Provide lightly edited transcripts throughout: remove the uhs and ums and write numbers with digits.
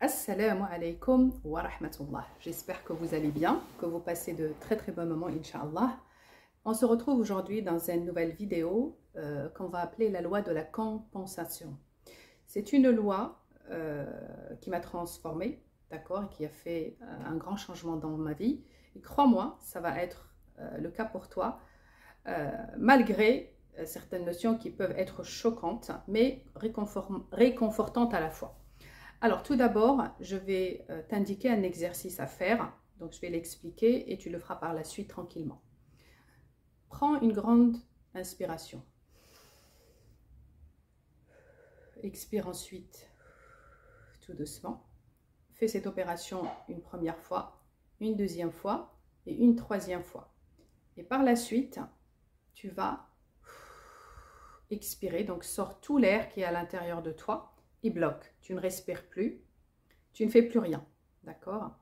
Assalamu alaikum wa rahmatullah. J'espère que vous allez bien, que vous passez de très bons moments, Inch'Allah. On se retrouve aujourd'hui dans une nouvelle vidéo qu'on va appeler la loi de la compensation. C'est une loi qui m'a transformée, d'accord, et qui a fait un grand changement dans ma vie. Et crois-moi, ça va être le cas pour toi, malgré certaines notions qui peuvent être choquantes, mais réconfortantes à la fois. Alors tout d'abord, je vais t'indiquer un exercice à faire, donc je vais l'expliquer et tu le feras par la suite tranquillement. Prends une grande inspiration. Expire ensuite tout doucement. Fais cette opération une première fois, une deuxième fois et une troisième fois. Et par la suite, tu vas expirer, donc sors tout l'air qui est à l'intérieur de toi. Il bloque, tu ne respires plus, tu ne fais plus rien, d'accord?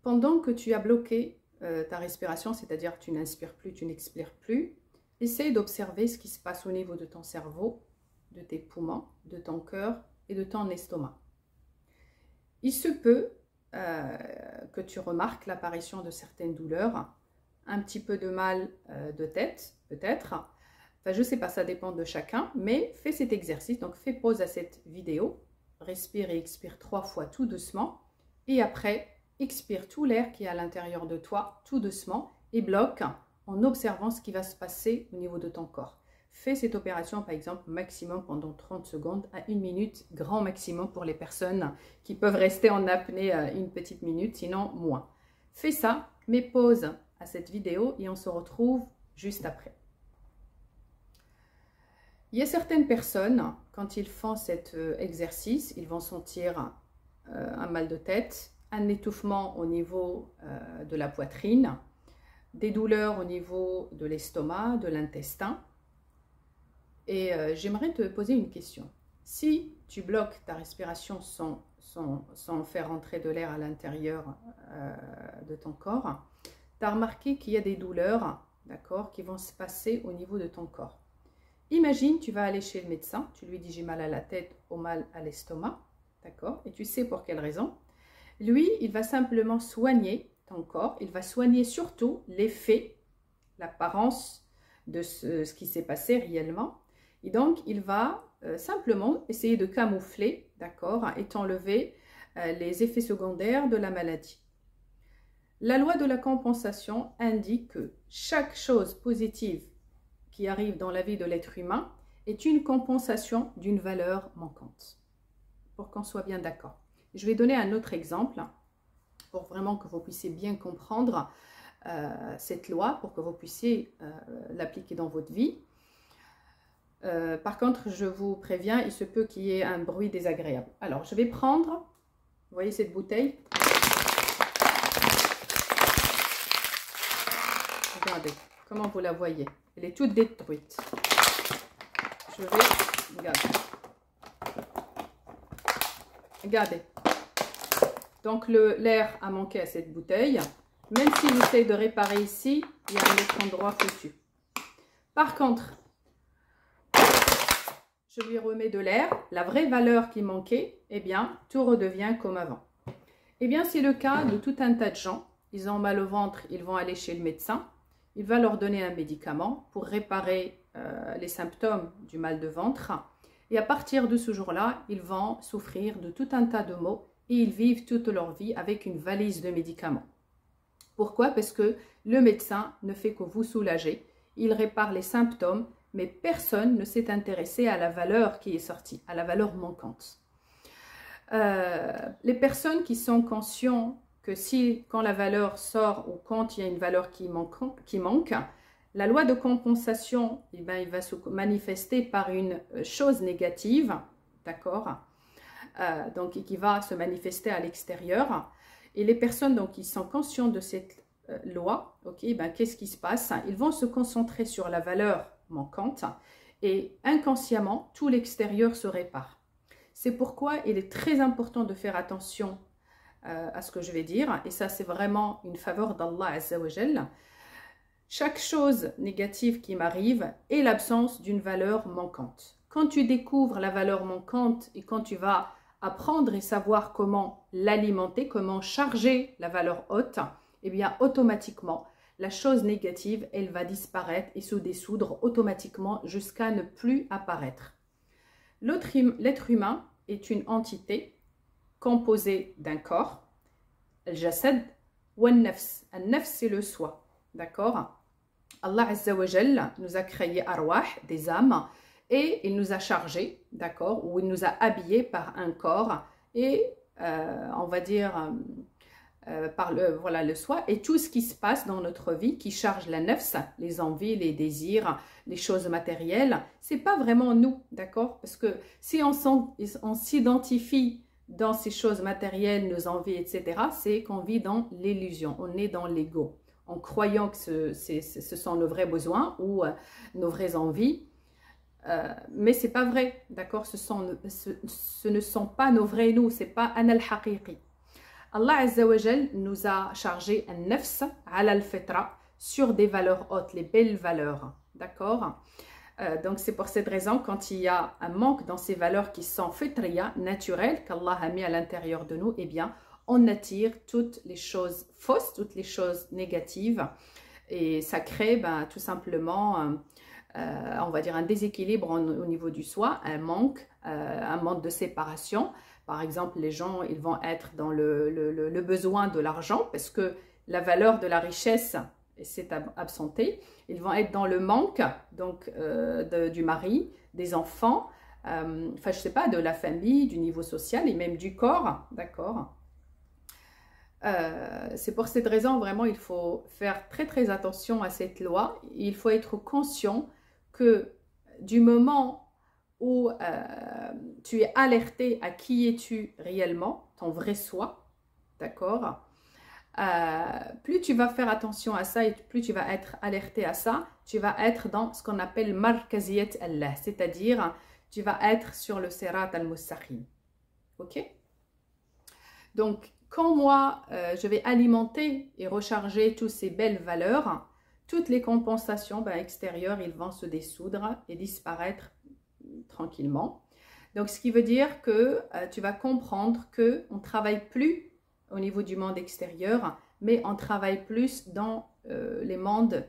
Pendant que tu as bloqué ta respiration, c'est-à-dire tu n'inspires plus, tu n'expires plus, essaye d'observer ce qui se passe au niveau de ton cerveau, de tes poumons, de ton cœur et de ton estomac. Il se peut que tu remarques l'apparition de certaines douleurs, un petit peu de mal de tête, peut-être. Enfin, je ne sais pas, ça dépend de chacun, mais fais cet exercice. Donc, fais pause à cette vidéo. Respire et expire 3 fois tout doucement. Et après, expire tout l'air qui est à l'intérieur de toi tout doucement et bloque en observant ce qui va se passer au niveau de ton corps. Fais cette opération, par exemple, maximum pendant 30 secondes à 1 minute, grand maximum pour les personnes qui peuvent rester en apnée une petite minute, sinon moins. Fais ça, mets pause à cette vidéo et on se retrouve juste après. Il y a certaines personnes, quand ils font cet exercice, ils vont sentir un mal de tête, un étouffement au niveau de la poitrine, des douleurs au niveau de l'estomac, de l'intestin. Et j'aimerais te poser une question. Si tu bloques ta respiration sans faire entrer de l'air à l'intérieur de ton corps, tu as remarqué qu'il y a des douleurs, d'accord, qui vont se passer au niveau de ton corps. Imagine, tu vas aller chez le médecin, tu lui dis j'ai mal à la tête ou mal à l'estomac, d'accord, et tu sais pour quelle raison. Lui, il va simplement soigner ton corps, il va soigner surtout l'effet, l'apparence de ce qui s'est passé réellement. Et donc, il va simplement essayer de camoufler, d'accord, et t'enlever les effets secondaires de la maladie. La loi de la compensation indique que chaque chose positive qui arrive dans la vie de l'être humain est une compensation d'une valeur manquante. Pour qu'on soit bien d'accord. Je vais donner un autre exemple pour vraiment que vous puissiez bien comprendre cette loi, pour que vous puissiez l'appliquer dans votre vie. Par contre, je vous préviens, il se peut qu'il y ait un bruit désagréable. Alors, je vais prendre, vous voyez cette bouteille? Regardez, comment vous la voyez? Elle est toute détruite. Je vais... Regardez. Donc, l'air a manqué à cette bouteille. Même si j'essaie de réparer ici, il y a un autre endroit foutu. Par contre, je lui remets de l'air. La vraie valeur qui manquait, eh bien, tout redevient comme avant. Eh bien, c'est le cas de tout un tas de gens. Ils ont mal au ventre, ils vont aller chez le médecin. Il va leur donner un médicament pour réparer les symptômes du mal de ventre. Et à partir de ce jour-là, ils vont souffrir de tout un tas de maux et ils vivent toute leur vie avec une valise de médicaments. Pourquoi? Parce que le médecin ne fait que vous soulager. Il répare les symptômes, mais personne ne s'est intéressé à la valeur qui est sortie, à la valeur manquante. Les personnes qui sont conscientes que quand la valeur sort ou quand il y a une valeur qui manque, la loi de compensation, eh bien, il va se manifester par une chose négative, d'accord, donc qui va se manifester à l'extérieur. Et les personnes donc, qui sont conscientes de cette loi, okay, ben, qu'est-ce qui se passe? Ils vont se concentrer sur la valeur manquante et inconsciemment, tout l'extérieur se répare. C'est pourquoi il est très important de faire attention à ce que je vais dire, et ça c'est vraiment une faveur d'Allah Azza wa Jal. Chaque chose négative qui m'arrive est l'absence d'une valeur manquante. Quand tu découvres la valeur manquante et quand tu vas apprendre et savoir comment l'alimenter, comment charger la valeur haute, eh bien automatiquement, la chose négative, elle va disparaître et se dissoudre automatiquement jusqu'à ne plus apparaître. L'être humain est une entité composée d'un corps, al-jasad ou al-nafs. Al-nafs, c'est le soi, d'accord? Allah Azza wa Jal nous a créé arwah, des âmes, et il nous a chargés, d'accord, ou il nous a habillés par un corps et on va dire par le soi et tout ce qui se passe dans notre vie qui charge la nafs, les envies, les désirs, les choses matérielles, c'est pas vraiment nous, d'accord, parce que si on s'identifie dans ces choses matérielles, nos envies, etc., c'est qu'on vit dans l'illusion, on est dans l'ego, en croyant que ce sont nos vrais besoins ou nos vraies envies. Mais c'est pas vrai, d'accord, ce ne sont pas nos vrais nous, c'est pas an al-haqiqi. Allah Azza wa Jal nous a chargé un nafs ala al-fitra sur des valeurs hautes, les belles valeurs, d'accord. Donc c'est pour cette raison, quand il y a un manque dans ces valeurs qui sont fitriya, naturelles, qu'Allah a mis à l'intérieur de nous, eh bien on attire toutes les choses fausses, toutes les choses négatives et ça crée tout simplement on va dire un déséquilibre au niveau du soi, un manque de séparation. Par exemple, les gens ils vont être dans le besoin de l'argent parce que la valeur de la richesse s'est absentée. Ils vont être dans le manque donc, du mari, des enfants, enfin je sais pas, de la famille, du niveau social et même du corps, d'accord. C'est pour cette raison vraiment il faut faire très très attention à cette loi. Il faut être conscient que du moment où tu es alerté à qui es-tu réellement, ton vrai soi, d'accord, plus tu vas faire attention à ça et plus tu vas être alerté à ça, tu vas être dans ce qu'on appelle markaziyat Allah, c'est-à-dire tu vas être sur le sirat al-mustaqim, ok. Donc quand moi je vais alimenter et recharger toutes ces belles valeurs, toutes les compensations extérieures, ils vont se dissoudre et disparaître tranquillement. Donc, ce qui veut dire que tu vas comprendre qu'on ne travaille plus au niveau du monde extérieur, mais on travaille plus dans les mondes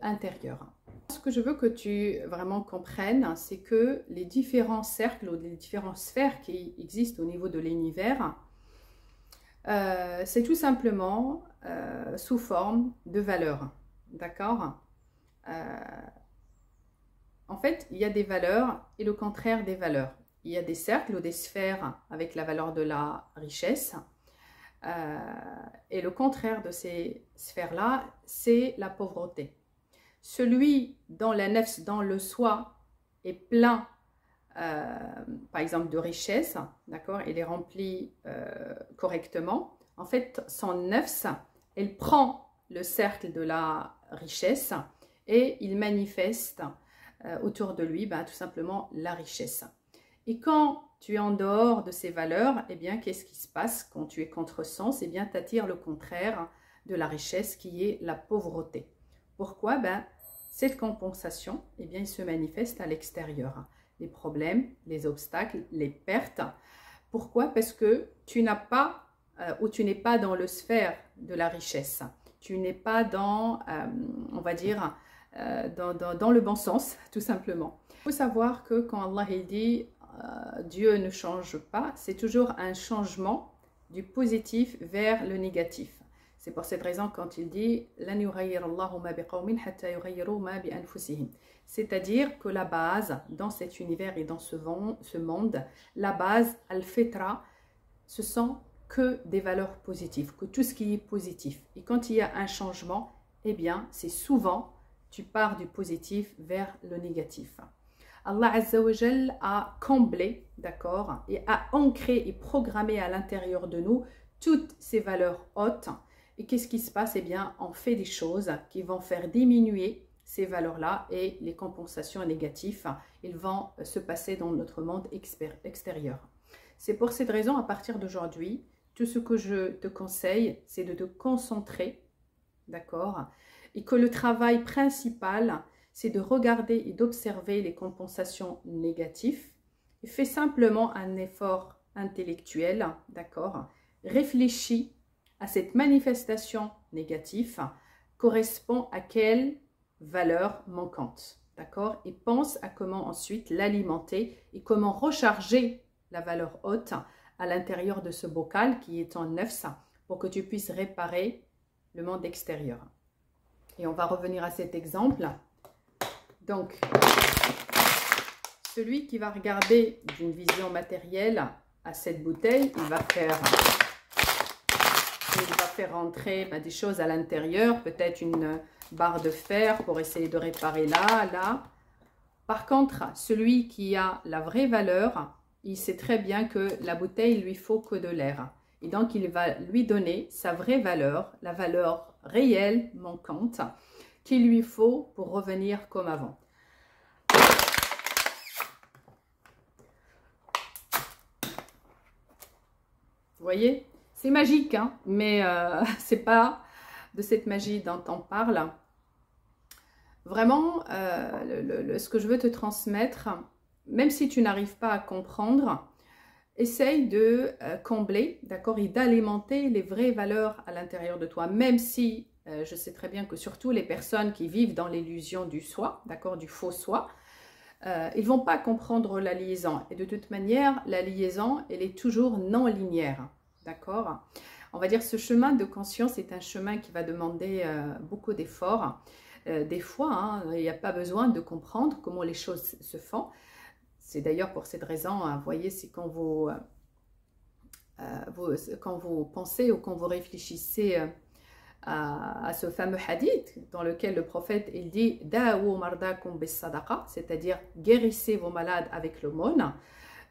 intérieurs. Ce que je veux que tu vraiment comprennes, c'est que les différents cercles ou les différentes sphères qui existent au niveau de l'univers, c'est tout simplement sous forme de valeurs. D'accord. En fait, il y a des valeurs et le contraire des valeurs. Il y a des cercles ou des sphères avec la valeur de la richesse. Et le contraire de ces sphères-là, c'est la pauvreté. Celui dont la nefs, dans le soi, est plein, par exemple, de richesse, d'accord, il est rempli correctement. En fait, son nefs, elle prend le cercle de la richesse et il manifeste autour de lui tout simplement la richesse. Et quand tu es en dehors de ces valeurs, eh bien qu'est-ce qui se passe quand tu es contresens? Eh bien tu attires le contraire de la richesse qui est la pauvreté. Pourquoi? Cette compensation, eh bien, il se manifeste à l'extérieur. Les problèmes, les obstacles, les pertes. Pourquoi? Parce que tu n'as pas ou tu n'es pas dans le sphère de la richesse. Tu n'es pas dans, on va dire, dans le bon sens, tout simplement. Il faut savoir que quand Allah dit Dieu ne change pas, c'est toujours un changement du positif vers le négatif. C'est pour cette raison quand il dit c'est-à-dire que la base dans cet univers et dans ce monde, la base, al-fitra, ce sont que des valeurs positives, que tout ce qui est positif. Et quand il y a un changement, eh bien, c'est souvent, tu pars du positif vers le négatif. Allah Azza wa Jal a comblé, d'accord, et a ancré et programmé à l'intérieur de nous toutes ces valeurs hautes. Et qu'est-ce qui se passe? Eh bien, on fait des choses qui vont faire diminuer ces valeurs-là et les compensations négatives, ils vont se passer dans notre monde extérieur. C'est pour cette raison, à partir d'aujourd'hui, tout ce que je te conseille, c'est de te concentrer, d'accord? Et que le travail principal, c'est de regarder et d'observer les compensations négatives. Et fais simplement un effort intellectuel, d'accord? Réfléchis à cette manifestation négative correspond à quelle valeur manquante, d'accord? Et pense à comment ensuite l'alimenter et comment recharger la valeur haute à l'intérieur de ce bocal qui est en nefs pour que tu puisses réparer le monde extérieur. Et on va revenir à cet exemple. Donc, celui qui va regarder d'une vision matérielle à cette bouteille, il va faire rentrer des choses à l'intérieur, peut-être une barre de fer pour essayer de réparer là. Par contre, celui qui a la vraie valeur, il sait très bien que la bouteille, il lui faut que de l'air. Et donc, il va lui donner sa vraie valeur, la valeur réelle, manquante, qu'il lui faut pour revenir comme avant. Vous voyez? C'est magique, hein, mais c'est pas de cette magie dont on parle. Vraiment, ce que je veux te transmettre, même si tu n'arrives pas à comprendre, essaye de combler, d'accord, et d'alimenter les vraies valeurs à l'intérieur de toi, même si je sais très bien que surtout les personnes qui vivent dans l'illusion du soi, d'accord, du faux soi, ils ne vont pas comprendre la liaison. Et de toute manière, la liaison, elle est toujours non linéaire. D'accord? On va dire ce chemin de conscience est un chemin qui va demander beaucoup d'efforts. Des fois, hein, il n'y a pas besoin de comprendre comment les choses se font. C'est d'ailleurs pour cette raison, vous voyez, c'est quand vous pensez ou quand vous réfléchissez à ce fameux hadith dans lequel le prophète il dit « Da'ou mardakum bis sadaqa », c'est-à-dire « guérissez vos malades avec l'aumône ».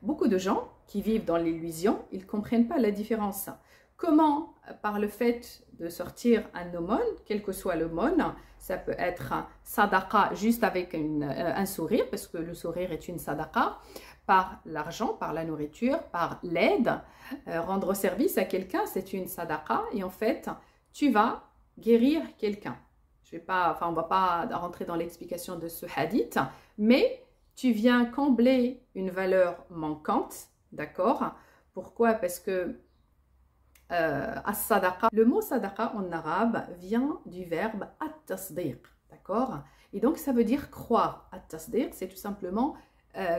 Beaucoup de gens qui vivent dans l'illusion, ils ne comprennent pas la différence. Comment, par le fait de sortir un aumône, quel que soit l'aumône, ça peut être sadaqa juste avec un sourire, parce que le sourire est une sadaqa, par l'argent, par la nourriture, par l'aide, rendre service à quelqu'un, c'est une sadaqa, et en fait, tu vas guérir quelqu'un. On ne va pas rentrer dans l'explication de ce hadith, mais tu viens combler une valeur manquante, d'accord? Pourquoi? Parce que as-sadaqa, le mot sadaqa en arabe vient du verbe at-tasdiq, d'accord? Et donc ça veut dire croire. At-tasdiq, c'est tout simplement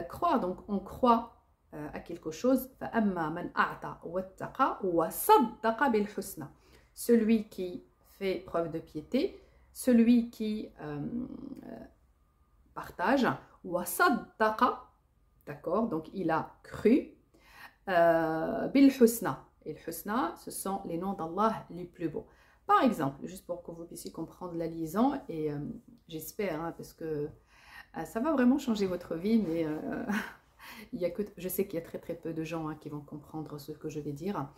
croire. Donc on croit à quelque chose. فَأَمَّا مَنْ أَعْطَى وَاتَّقَى وَصَدَّقَ بِالْحُسْنَى. Celui qui fait preuve de piété, celui qui partage, wasaddaqa, d'accord, donc il a cru, bil husna. Et le husna, ce sont les noms d'Allah les plus beaux. Par exemple, juste pour que vous puissiez comprendre la liaison, et j'espère, hein, parce que ça va vraiment changer votre vie, mais je sais qu'il y a très très peu de gens hein, qui vont comprendre ce que je vais dire.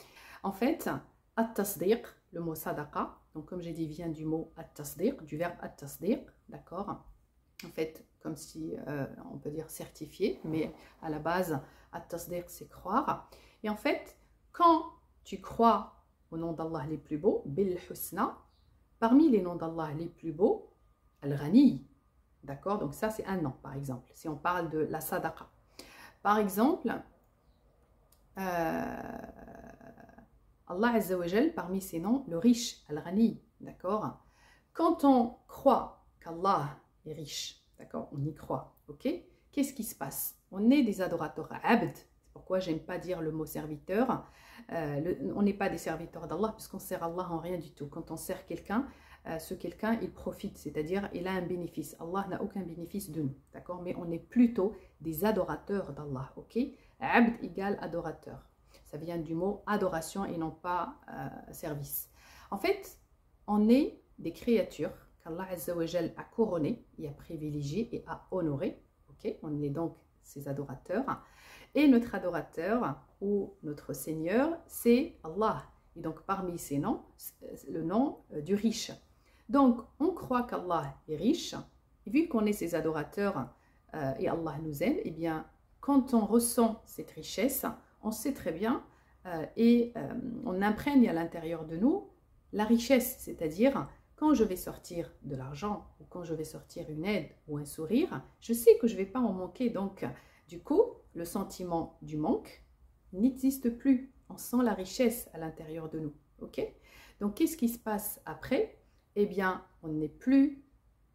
En fait, at-tasdiq, le mot sadaqa, donc comme j'ai dit, vient du mot at-tasdiq, du verbe at-tasdiq, d'accord? En fait, comme si on peut dire certifié, mais à la base, at-tasdiq, c'est croire. Et en fait, quand tu crois au nom d'Allah les plus beaux, bil husna, parmi les noms d'Allah les plus beaux, al-ghani, d'accord? Donc ça, c'est un nom, par exemple, si on parle de la sadaqa. Par exemple, Allah Azza wa Jal, parmi ses noms, le riche, al-ghani, d'accord? Quand on croit qu'Allah est riche, d'accord, on y croit, ok? Qu'est-ce qui se passe? On est des adorateurs, abd, c'est pourquoi j'aime pas dire le mot serviteur. On n'est pas des serviteurs d'Allah puisqu'on sert Allah en rien du tout. Quand on sert quelqu'un, ce quelqu'un il profite, c'est-à-dire il a un bénéfice. Allah n'a aucun bénéfice de nous, d'accord? Mais on est plutôt des adorateurs d'Allah, ok? Abd égale adorateur. Ça vient du mot adoration et non pas service. En fait, on est des créatures qu'Allah Azza wa Jal a couronnées et a privilégiées et a honorées. Okay? On est donc ses adorateurs. Et notre adorateur ou notre Seigneur, c'est Allah. Et donc parmi ces noms, le nom du riche. Donc on croit qu'Allah est riche. Et vu qu'on est ses adorateurs et Allah nous aime, eh bien quand on ressent cette richesse, on sait très bien on imprègne à l'intérieur de nous la richesse, c'est-à-dire quand je vais sortir de l'argent ou quand je vais sortir une aide ou un sourire, je sais que je ne vais pas en manquer. Donc, du coup, le sentiment du manque n'existe plus. On sent la richesse à l'intérieur de nous. Ok? Donc, qu'est-ce qui se passe après? Eh bien, on n'est plus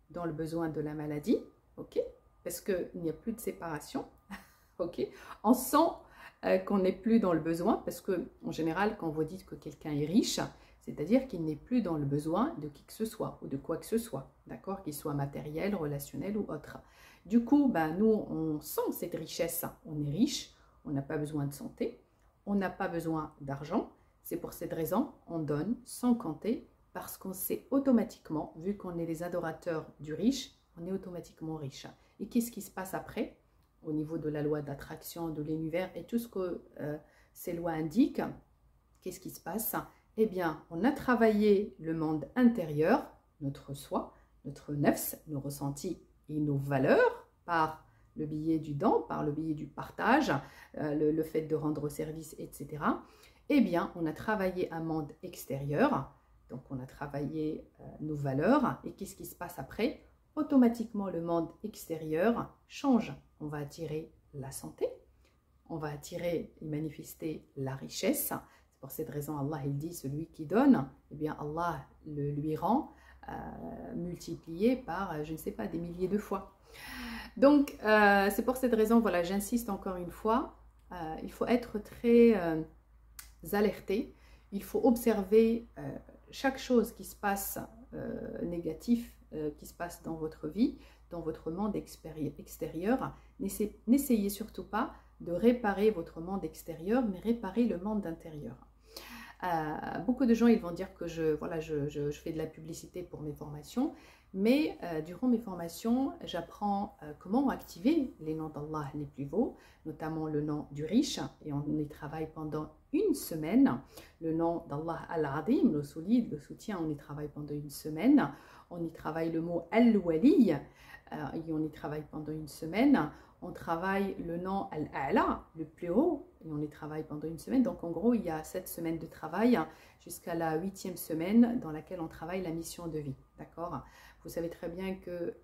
dans le besoin de la maladie. Ok? Parce qu'il n'y a plus de séparation. Ok? On sent qu'on n'est plus dans le besoin parce que, en général, quand vous dites que quelqu'un est riche, c'est-à-dire qu'il n'est plus dans le besoin de qui que ce soit ou de quoi que ce soit, d'accord, qu'il soit matériel, relationnel ou autre. Du coup, nous, on sent cette richesse. On est riche, on n'a pas besoin de santé, on n'a pas besoin d'argent. C'est pour cette raison, on donne sans compter parce qu'on sait automatiquement, vu qu'on est les adorateurs du riche, on est automatiquement riche. Et qu'est-ce qui se passe après? Au niveau de la loi d'attraction, de l'univers et tout ce que ces lois indiquent, qu'est-ce qui se passe? Eh bien, on a travaillé le monde intérieur, notre soi, notre nefs, nos ressentis et nos valeurs par le biais du don, par le biais du partage, le fait de rendre service, etc. Eh bien, on a travaillé un monde extérieur, donc on a travaillé nos valeurs. Et qu'est-ce qui se passe après? Automatiquement, le monde extérieur change. On va attirer la santé, on va attirer et manifester la richesse. Pour cette raison, Allah il dit, celui qui donne, eh bien Allah le lui rend multiplié par, je ne sais pas, des milliers de fois. Donc, c'est pour cette raison, voilà, j'insiste encore une fois, il faut être très alerté, il faut observer chaque chose qui se passe négatif, qui se passe dans votre vie, dans votre monde extérieur. N'essayez surtout pas de réparer votre monde extérieur, mais réparer le monde intérieur. Beaucoup de gens ils vont dire que je fais de la publicité pour mes formations, mais durant mes formations, j'apprends comment activer les noms d'Allah les plus beaux, notamment le nom du riche, et on y travaille pendant une semaine. Le nom d'Allah Al-Adim, le solide, le soutien, on y travaille pendant une semaine. On y travaille le mot Al-Wali, et on y travaille pendant une semaine. On travaille le nom Al-A'la, le plus haut, et on y travaille pendant une semaine. Donc en gros, il y a 7 semaines de travail jusqu'à la 8e semaine dans laquelle on travaille la mission de vie. D'accord? Vous savez très bien que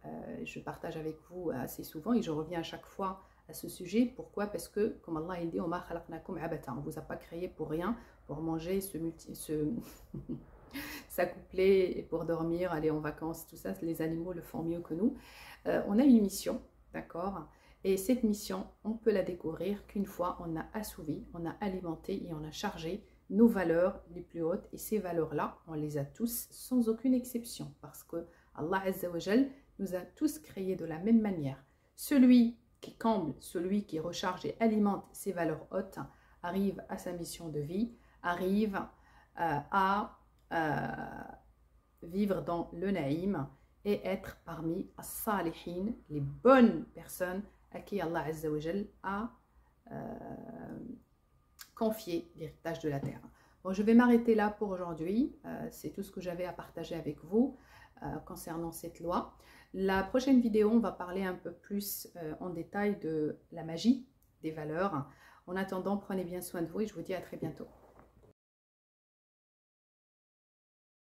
je partage avec vous assez souvent et je reviens à chaque fois à ce sujet. Pourquoi? Parce que, comme Allah il dit, on ne vous a pas créé pour rien, pour manger, s'accoupler et pour dormir, aller en vacances, tout ça, les animaux le font mieux que nous. On a une mission, d'accord? Et cette mission, on peut la découvrir qu'une fois on a assouvi, on a alimenté et on a chargé nos valeurs les plus hautes. Et ces valeurs-là, on les a tous sans aucune exception. Parce que Allah Azza wa Jal nous a tous créés de la même manière. Celui qui comble, celui qui recharge et alimente ces valeurs hautes, arrive à sa mission de vie, arrive à vivre dans le naïm et être parmi as-salihin, les bonnes personnes à qui Allah Azza wa Jal a confié l'héritage de la terre. Bon, je vais m'arrêter là pour aujourd'hui. C'est tout ce que j'avais à partager avec vous concernant cette loi. La prochaine vidéo, on va parler un peu plus en détail de la magie des valeurs. En attendant, prenez bien soin de vous et je vous dis à très bientôt.